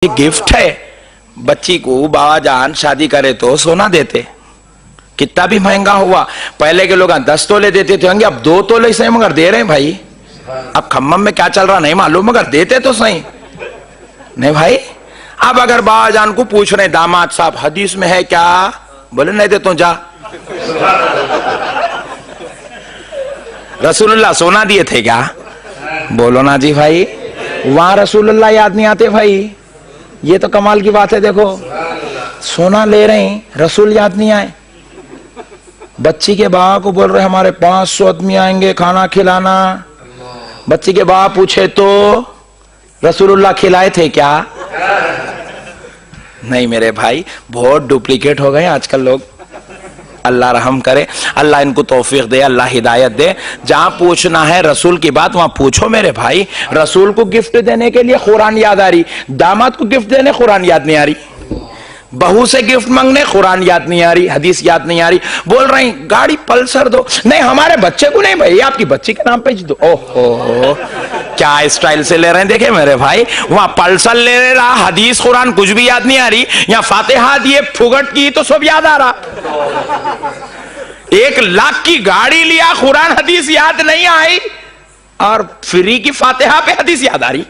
Gift है। बच्ची को बाबा जान शादी करे तो सोना देते, कितना भी महंगा हुआ। पहले के लोग 10 तोले देते थे, अब 2 तोले सही मगर दे रहे हैं भाई। अब खम्मम में क्या चल रहा नहीं मालूम, मगर देते तो सही नहीं भाई। अब अगर बाबा जान को पूछ रहे दामाद साहब हदीस में है क्या, बोले नहीं देता जा। रसूलुल्लाह सोना दिए थे क्या, बोलो ना जी भाई। वहां रसूलुल्लाह याद नहीं आते भाई, ये तो कमाल की बात है। देखो सोना ले रहे हैं, रसूल याद नहीं आए। बच्ची के बाबा को बोल रहे हमारे 500 आदमी आएंगे खाना खिलाना। बच्ची के बाबा पूछे तो रसूलुल्लाह खिलाए थे क्या, नहीं मेरे भाई। बहुत डुप्लीकेट हो गए आजकल लोग। अल्लाह रहम करे, अल्लाह इनको तौफीक दे, अल्लाह हिदायत दे। जहां पूछना है रसूल की बात वहां पूछो मेरे भाई। रसूल को गिफ्ट देने के लिए कुरान याद आ रही, दामाद को गिफ्ट देने कुरान याद नहीं आ रही, बहू से गिफ्ट मांगने कुरान याद नहीं आ रही, हदीस याद नहीं आ रही। बोल रही गाड़ी पल्सर दो, नहीं हमारे बच्चे को नहीं भाई, आपकी बच्ची के नाम पे दो। ओहो क्या स्टाइल से ले रहे हैं देखे मेरे भाई। वहां पल्सर ले रहा, हदीस कुरान कुछ भी याद नहीं आ रही। यहाँ फातिहा दिए फुगट की तो सब याद आ रहा। 1 लाख की गाड़ी लिया, कुरान हदीस याद नहीं आई, और फ्री की फातिहा पे हदीस याद आ रही।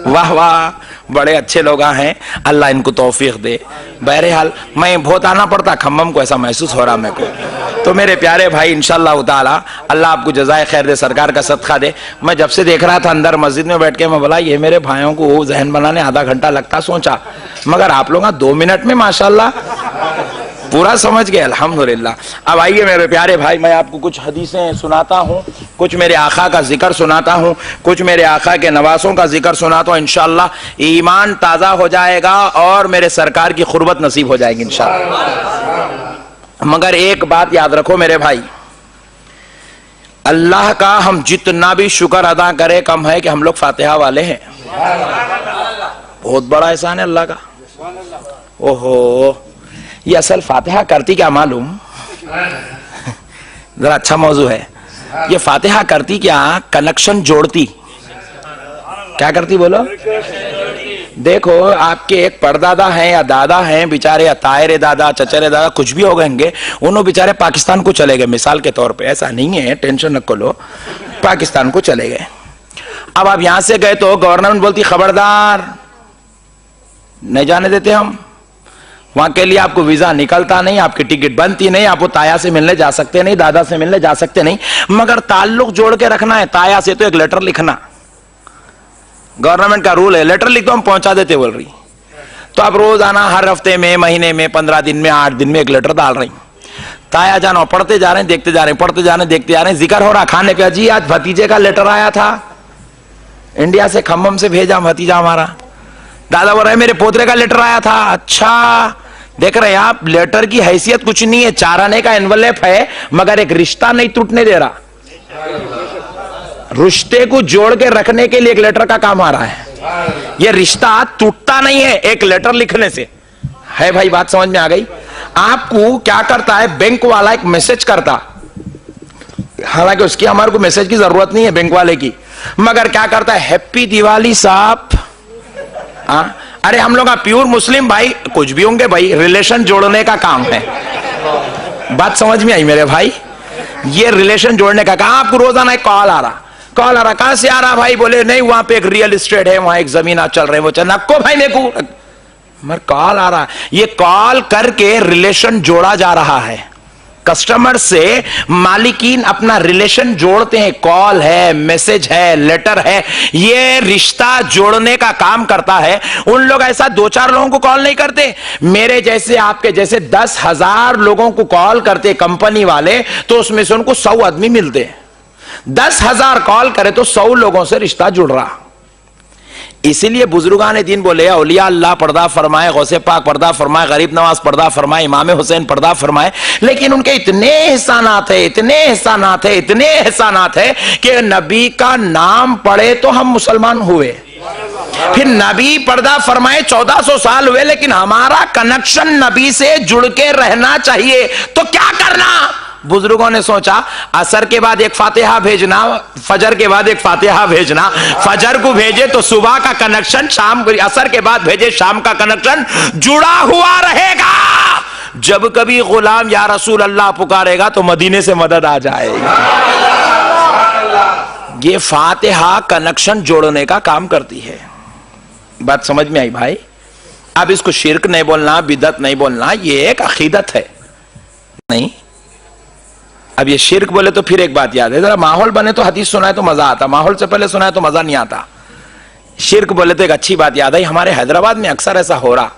वाह वाह, बड़े अच्छे लोग हैं, अल्लाह इनको तौफीक दे। बहरहाल मैं बहुत आना पड़ता खम्मम को, ऐसा महसूस हो रहा मेरे को। तो मेरे प्यारे भाई इंशाअल्लाह ताला अल्लाह आपको जज़ाए खैर दे, सरकार का सदका दे। मैं जब से देख रहा था अंदर मस्जिद में बैठ के, मैं बोला ये मेरे भाइयों को जहन बनाने आधा घंटा लगता सोचा, मगर आप लोग 2 मिनट में माशाल्लाह पूरा समझ गए, अल्हम्दुलिल्लाह। अब आइए मेरे प्यारे भाई, मैं आपको कुछ हदीसें सुनाता हूँ, कुछ मेरे आका का जिक्र सुनाता हूँ, कुछ मेरे आका के नवासों का जिक्र सुनाता हूँ। इंशाअल्लाह ईमान ताज़ा हो जाएगा और मेरे सरकार की खुर्बत नसीब हो जाएगी इंशाअल्लाह। मगर एक बात याद रखो मेरे भाई, अल्लाह का हम जितना भी शुक्र अदा करें कम है कि हम लोग फातिहा वाले हैं। बहुत बड़ा एहसान है अल्लाह का। ओहो, ये असल फातिहा करती क्या मालूम, जरा अच्छा मौजू है। ये फातिहा करती क्या, कनेक्शन जोड़ती। क्या करती बोलो। देखो आपके एक परदादा हैं या दादा हैं बेचारे, या तायरे दादा चचेरे दादा कुछ भी हो गएंगे, उन्होंने बेचारे पाकिस्तान को चले गए मिसाल के तौर पे, ऐसा नहीं है टेंशन न लो, पाकिस्तान को चले गए। अब आप यहां से गए तो गवर्नमेंट बोलती खबरदार नहीं जाने देते हम, वहां के लिए आपको वीजा निकलता नहीं, आपकी टिकट बनती नहीं, आपको ताया से मिलने जा सकते नहीं, दादा से मिलने जा सकते नहीं, मगर ताल्लुक जोड़ के रखना है। ताया से तो एक लेटर लिखना, गवर्नमेंट का रूल है, लेटर लिख दो हम पहुंचा देते बोल रही। तो आप रोजाना हर हफ्ते में, महीने में, 15 दिन में, 8 दिन में एक लेटर डाल रही। ताया जानो पढ़ते जा रहे हैं, देखते जा रहे हैं, पढ़ते जा रहे हैं, देखते जा रहे हैं। जिक्र हो रहा खाने पे, जी आज भतीजे का लेटर आया था इंडिया से, खम्मम से भेजा भतीजा हमारा। दादा बोल रहे मेरे पोतरे का लेटर आया था। अच्छा देख रहे हैं आप, लेटर की हैसियत कुछ नहीं है, 4 आने का एनवलप है, मगर एक रिश्ता नहीं टूटने दे रहा। रिश्ते को जोड़ के रखने के लिए एक लेटर का काम आ रहा है। ये रिश्ता टूटता नहीं है एक लेटर लिखने से, है भाई। बात समझ में आ गई। आपको क्या करता है, बैंक वाला एक मैसेज करता, हालांकि उसकी हमारे को मैसेज की जरूरत नहीं है बैंक वाले की, मगर क्या करता है, हैप्पी दिवाली साहब। अरे हम लोग प्योर मुस्लिम भाई, कुछ भी होंगे भाई, रिलेशन जोड़ने का काम है। बात समझ में आई मेरे भाई, ये रिलेशन जोड़ने का काम। आपको रोजाना एक कॉल आ रहा, कहां से आ रहा भाई, बोले नहीं वहां पे एक रियल एस्टेट है, वहां एक जमीन आज चल रहे हैं, वो चल नक्को भाई मेरे को, मगर कॉल आ रहा। ये कॉल करके रिलेशन जोड़ा जा रहा है। कस्टमर से मालिकीन अपना रिलेशन जोड़ते हैं, कॉल है, मैसेज है, लेटर है, ये रिश्ता जोड़ने का काम करता है। उन लोग ऐसा 2-4 लोगों को कॉल नहीं करते, मेरे जैसे आपके जैसे 10,000 लोगों को कॉल करते कंपनी वाले, तो उसमें से उनको 100 आदमी मिलते। 10,000 कॉल करे तो 100 लोगों से रिश्ता जुड़ रहा। इसीलिए बुजुर्गान दीन बोले औलिया अल्लाह पर्दा फरमाए, गौसे पाक पर्दा फरमाए, गरीब नवाज पर्दा फरमाए, इमाम हुसैन पर्दा फरमाए, लेकिन उनके इतने एहसानात है, इतने एहसानात है, इतने एहसानात है कि नबी का नाम पढ़े तो हम मुसलमान हुए। फिर नबी पर्दा फरमाए 1400 साल हुए, लेकिन हमारा कनेक्शन नबी से जुड़ के रहना चाहिए। तो क्या करना, बुजुर्गों ने सोचा असर के बाद एक फातिहा भेजना, फजर के बाद एक फातिहा भेजना, फजर को भेजे तो सुबह का कनेक्शन, शाम असर के बाद भेजे शाम का कनेक्शन जुड़ा हुआ रहेगा। जब कभी गुलाम या रसूल अल्लाह पुकारेगा तो मदीने से मदद आ जाएगी। ये फातिहा कनेक्शन जोड़ने का काम करती है। बात समझ में आई भाई? अब इसको शिर्क नहीं बोलना, बिदत नहीं बोलना, ये एक अकीदत है नहीं। अब ये शिर्क बोले तो फिर एक बात याद है, जरा माहौल बने तो हदीस सुनाए तो मजा आता, माहौल से पहले सुनाए तो मजा नहीं आता। शिर्क बोले तो एक अच्छी बात याद आई, हमारे हैदराबाद में अक्सर ऐसा हो रहा,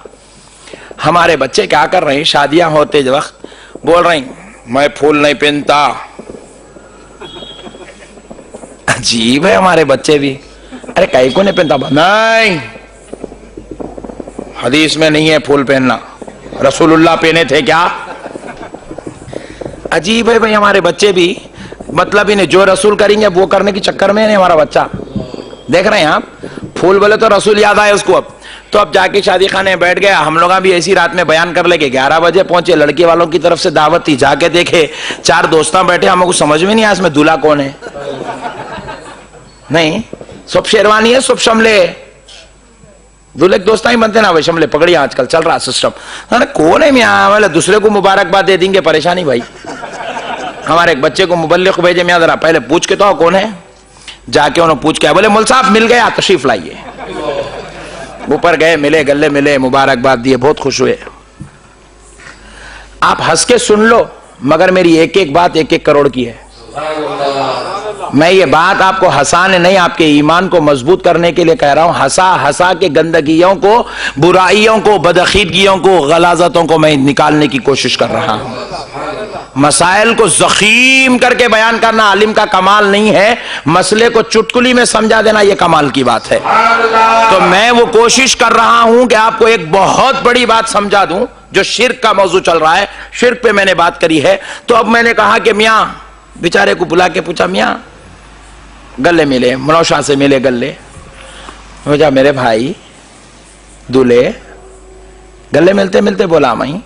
हमारे बच्चे क्या कर रहे हैं, शादियां होते वक्त बोल रहे हैं मैं फूल नहीं पहनता। अजीब है हमारे बच्चे भी, अरे कई को नहीं पहनता? नहीं, हदीस में नहीं है फूल पहनना, रसूलुल्लाह पहने थे क्या? अजीब है भाई हमारे बच्चे भी, मतलब इन्हें जो रसूल करेंगे वो करने के चक्कर में नहीं हमारा बच्चा। देख रहे हैं आप, फूल बोले तो रसूल याद आए उसको। अब तो अब जाके शादी खाने बैठ गया, हम लोग भी ऐसी रात में बयान कर लेके 11 बजे पहुंचे, लड़की वालों की तरफ से दावत थी, जाके देखे 4 दोस्त बैठे, हमको समझ में नहीं आया इसमें दूल्हा कौन है। नहीं, सब शेरवानी है, सब शमले, दूल्हे दोस्त ही बनते ना भाई, शमले पकड़ी आजकल चल रहा सिस्टम। अरे कौन है मियाँ, मतलब दूसरे को मुबारकबाद दे देंगे, परेशानी भाई। हमारे एक बच्चे को मुबल्लिग भेजे, मियाँ जरा पहले पूछ के तो कौन है। जाके उन्होंने पूछ के, बोले मुल साहब मिल गया, तशरीफ लाइए। ऊपर गए, मिले, गले मिले, मुबारकबाद दिए, बहुत खुश हुए। आप हंस के सुन लो, मगर मेरी एक एक बात 1-1 करोड़ की है। मैं ये बात आपको हंसाने नहीं, आपके ईमान को मजबूत करने के लिए कह रहा हूं। हंसा हंसा के गंदगियों को, बुराइयों को, बदअकीदगियों को, गलाजतों को मैं निकालने की कोशिश कर रहा हूं। मसाइल को जखीम करके बयान करना आलिम का कमाल नहीं है, मसले को चुटकुली में समझा देना यह कमाल की बात है। तो मैं वो कोशिश कर रहा हूं कि आपको एक बहुत बड़ी बात समझा दूं, जो शिर्क का मौजू चल रहा है, शिर्क पे मैंने बात करी है। तो अब मैंने कहा कि मियां, बेचारे को बुला के पूछा, मियां गले मिले, मनौशा से मिले गले, मुझे मेरे भाई दूल्हे, गले मिलते मिलते बोला मैं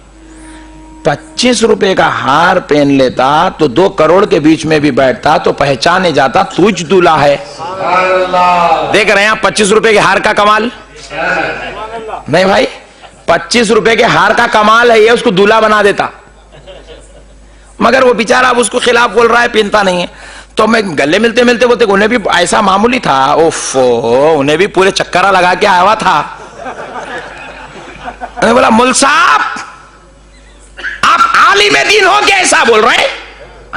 25 रुपए का हार पहन लेता तो 2 करोड़ के बीच में भी बैठता तो पहचाने जाता तुझ दूल्हा है। देख रहे हैं आप 25 रुपए के हार का कमाल? नहीं भाई, 25 रुपए के हार का कमाल है ये, उसको दूल्हा बना देता। मगर वो बेचारा उसको खिलाफ बोल रहा है, पहनता नहीं है। तो मैं गले मिलते मिलते बोलते, उन्हें भी ऐसा मामूली था, ओफो, उन्हें भी पूरे चक्करा लगा के आया हुआ था। मैंने बोला मुल साहब आप आलिम दीन हो क्या ऐसा बोल रहे हैं?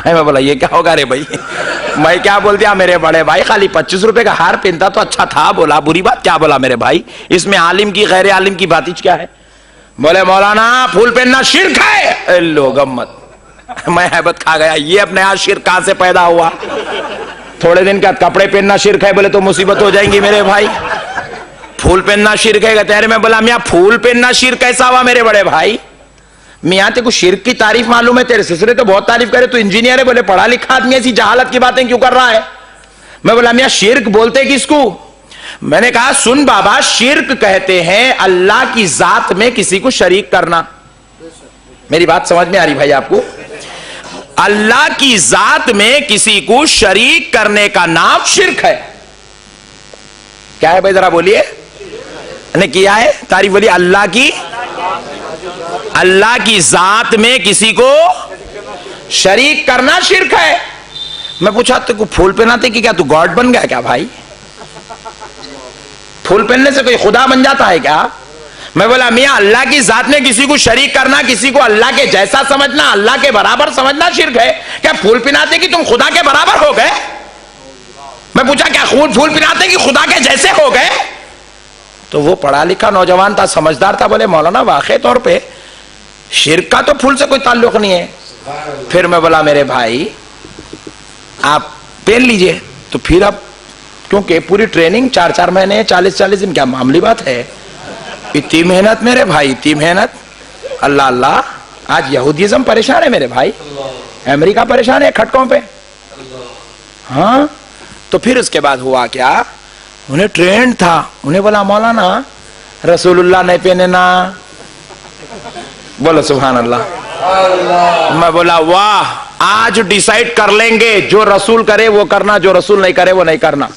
मैं बोला ये क्या होगा रे भाई, मैं क्या बोल दिया मेरे बड़े भाई, खाली 25 रुपए का हार पहनता तो अच्छा था, बोला बुरी बात क्या बोला मेरे भाई, इसमें आलिम की गैर आलिम की बात क्या है? बोले मौलाना फूल पहनना शिर्क है। लो गम्मत, मैं हैबत खा गया, ये अब नया शिर्क कहां से पैदा हुआ? थोड़े दिन का कपड़े पहनना शिर्क है बोले तो मुसीबत हो जाएंगी मेरे भाई। फूल पहनना शिर्क है कहते हैं। मैं बोला मियां फूल पहनना शिर्क कैसा हुआ मेरे बड़े भाई? मियां तेरे को शिर्क की तारीफ मालूम है, तेरे ससुरे तो बहुत तारीफ करे, तू इंजीनियर है, बोले पढ़ा लिखा आदमी, ऐसी जहालत की बातें क्यों कर रहा है? मैं बोला मियां शिर्क बोलते किसको? मैंने कहा सुन बाबा, शिर्क कहते हैं अल्लाह की जात में किसी को शरीक करना। मेरी बात समझ में आ रही भाई आपको? अल्लाह की जात में किसी को शरीक करने का नाम शिर्क है। क्या है भाई, जरा बोलिए। ने किया है तारीफ बोलिए। अल्लाह की जात में किसी को शरीक करना शिर्क है। मैं पूछा तेको फूल पहनाते कि क्या तू गॉड बन गया क्या भाई? फूल पहनने से कोई खुदा बन जाता है क्या? मैं बोला मियां अल्लाह की जात में किसी को शरीक करना, किसी को अल्लाह के जैसा समझना, अल्लाह के बराबर समझना शिर्क है। क्या फूल पहनाते कि तुम खुदा के बराबर हो गए? मैं पूछा क्या फूल पहनाते कि खुदा के जैसे हो गए? तो वो पढ़ा लिखा नौजवान था, समझदार था, बोले मौलाना वाकई तौर पे शिर्क का तो फूल से कोई ताल्लुक नहीं है। फिर मैं बोला मेरे भाई आप पहन लीजिए। तो फिर अब क्योंकि पूरी ट्रेनिंग 4-4 महीने 40-40 दिन, क्या मामूली बात है? इतनी मेहनत मेरे भाई, इतनी मेहनत। अल्लाह अल्लाह, आज यहूदीज़म परेशान है मेरे भाई, अमेरिका परेशान है खटकों पे। हाँ, तो फिर उसके बाद हुआ क्या, उन्हें ट्रेंड था, उन्हें बोला मौलाना रसूलुल्लाह नहीं पहने ना। बोलो सुभान अल्लाह। मैं बोला वाह, आज डिसाइड कर लेंगे, जो रसूल करे वो करना, जो रसूल नहीं करे वो नहीं करना।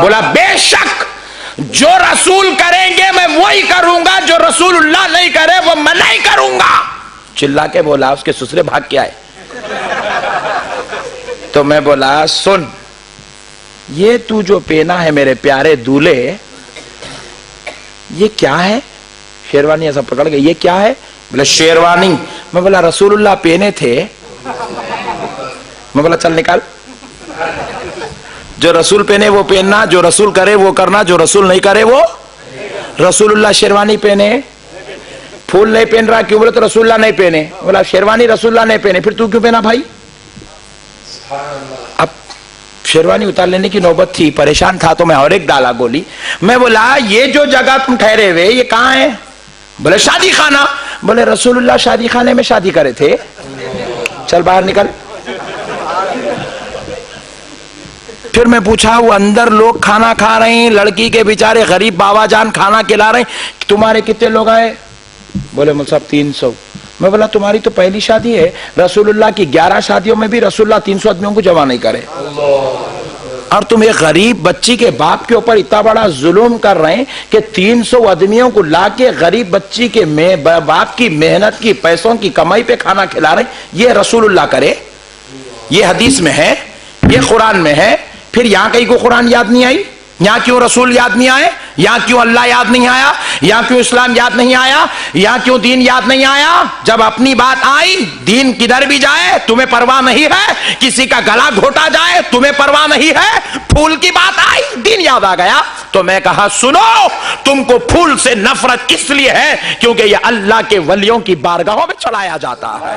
बोला बेशक जो रसूल करेंगे मैं वही करूंगा, जो रसूलुल्लाह नहीं करे वो मैं नहीं करूंगा। चिल्ला के बोला, उसके ससुरे भाग के आए। तो मैं बोला सुन, ये तू जो पहना है मेरे प्यारे दूल्हे, ये क्या है? शेरवानी ऐसा पकड़ गई, ये क्या है? बोले शेरवानी। मैं बोला रसूलुल्लाह पहने थे। मैं बोला चल निकाल, जो रसूल पहने वो पहनना, जो रसूल करे वो करना, जो रसूल नहीं करे वो। रसूलुल्लाह शेरवानी पहने, फूल नहीं पहन रहा, क्यों? बोले तो रसूलुल्लाह नहीं पहने। बोला शेरवानी रसूलुल्लाह नहीं पहने, फिर तू क्यों पहना भाई? अब शेरवानी उतार लेने की नौबत थी, परेशान था तो मैं और एक डाला गोली। मैं बोला ये जो जगह तुम ठहरे हुए ये कहां है? बोले शादी खाना। बोले रसूलुल्लाह शादी खाने में शादी करे थे, चल बाहर निकल। फिर मैं पूछा वो अंदर लोग खाना खा रहे हैं, लड़की के बेचारे गरीब बाबा जान खाना खिला रहे हैं, तुम्हारे कितने लोग आए? बोले मुझे साहब 300। मैं बोला तुम्हारी तो पहली शादी है, रसूलुल्लाह की 11 शादियों में भी रसूलुल्लाह 300 आदमियों को जमा नहीं करे, और तुम एक गरीब बच्ची के बाप के ऊपर इतना बड़ा जुल्म कर रहे हैं कि 300 आदमियों को लाके गरीब बच्ची के बाप की मेहनत की पैसों की कमाई पे खाना खिला रहे हैं। ये रसूलुल्लाह करे? ये हदीस में है, ये कुरान में है। फिर यहां कहीं को कुरान याद नहीं आई? यहां क्यों रसूल याद नहीं आए? यहां क्यों अल्लाह याद नहीं आया? यहां क्यों इस्लाम याद नहीं आया? यहां क्यों दीन याद नहीं आया? जब अपनी बात आई, दीन किधर भी जाए तुम्हें परवाह नहीं है, किसी का गला घोटा जाए तुम्हें परवाह नहीं है, फूल की बात आई दीन याद आ गया। तो मैं कहा सुनो, तुमको फूल से नफरत किस लिए है? क्योंकि यह अल्लाह के वलियों की बारगाहों में चढ़ाया जाता है।